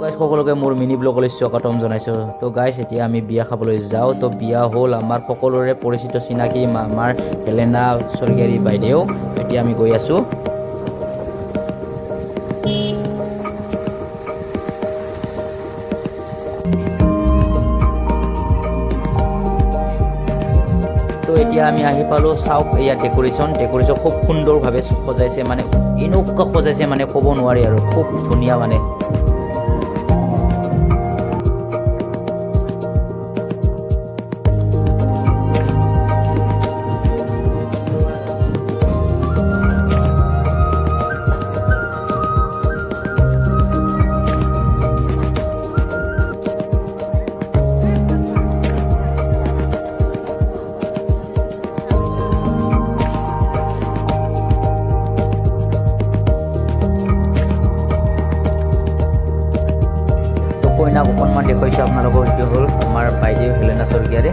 Guys সকলোকে মোৰ mini ব্লগলৈ স্বাগতম জনাইছোঁ। তো গাইজ এতিয়া আমি বিয়া খাবলৈ যাওঁ। তো বিয়া হ'ল আমাৰ সকলোৰে পৰিচিত চিনাকি আমাৰ হেলেনা স্বৰ্গীয়াৰী বাইদেউ। এতিয়া আমি গৈ আছোঁ। তো এতিয়া আমি আহি পালোঁ। চাওক ইয়াত ডেক'ৰেশ্যন খুব সুন্দৰভাৱে সজাইছে, মানে এনেকুৱা সজাইছে মানে ক'ব নোৱাৰি আৰু, খুব ধুনীয়া মানে। কইনাক অকণমান দেখুৱাইছোঁ আপোনালোকক। এইটো হ'ল আমাৰ বাইদেউ হেলেনা স্বৰ্গীয়াৰী।